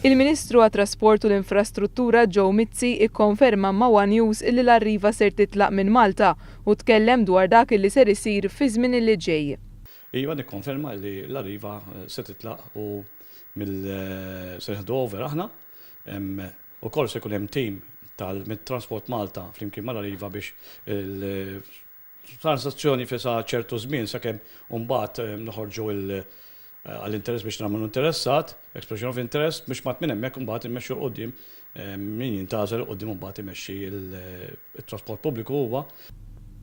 Il-Ministru għat-Trasport u l-Infrastruttura Joe Mizzi ikkonferma ma' One News illi l-arriva ser titlaq minn Malta u tkellem dwar dak illi ser isir fi żmien li ġej. Iva nikkonferma li l-arriva se titlaq u mill-seħdu over aħna u koll se jkun hemm tim tal-Transport Malta flimkien mal-arriva biex il-transazzjoni fi sa ċertu żmien sakemm mbagħad noħorġu għall-interess biex nagħmlu interessat, expression of interest, biex mat minn hemmhekk imbagħad immexxu l-qudiem min jintażel qudiem mbagħad imexxi il-trasport pubbliku huwa.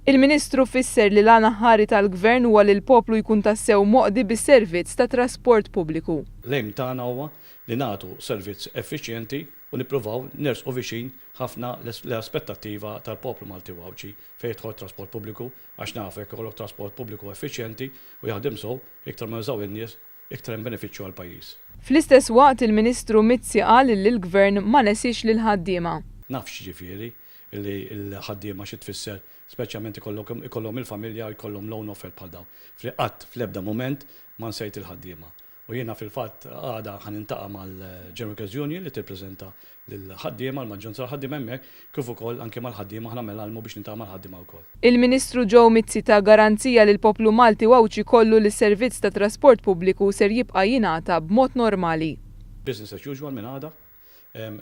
Il-Ministru fisser li l-għana ħari tal-Gvern huwa li l-poplu jkun tassew moqdi bis-servizz ta' trasport pubbliku. L-ejm tagħna huwa li nagħtu servizz effiċjenti u nippruvaw nersqu viċin ħafna l-aspettattiva tal-poplu Malti Wawċi fejn jidħol trasport pubbliku għax nafek ikollok trasport pubbliku effiċjenti u jaħdem sew iktar ma jużaw in-nies iktar hemm benefiċċju għall-pajjiż. Fl-istess waqt il-Ministru Mizzi qal li l-Gvern ma nesix lil ħaddiema. Nafx ġifieri li l-ħaddiema xi tfisser speċjalment ikollhom il-familja u jkollhom loan offer bħal dawn. Qatt fl-ebda mument ma nsejt il-ħaddiema. U jiena fil-fatt għada ħanintaqa' mal-General Union li tippreżenta lill-ħaddiema l-maġġoranza tal-ħaddiema hemmhekk kif ukoll anke mal-ħaddiema ħna nagħmlu biex nintaqa' mal-ħaddiema wkoll. Il-Ministru Joe Mizzi ta' garanzija li l-poplu Malti Wawċi kollu li s-servizz ta' trasport pubbliku ser jibqa' jingħata b'mod normali. Business as usual minn għada.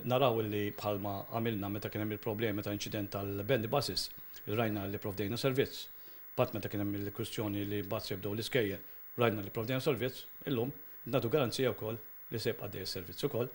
Naraw li bħalma għamilna meta kien hemm il-problemi ta' inċident tal-Bendy buses, rajna li provdejna servizz. Bat meta kien hemm il-kwistjoni li mbagħad sebdew l-iskejjer, rajna li provdejna servizz, illum nagħtu garanzija wkoll li se jibqa' dejjem servizz ukoll.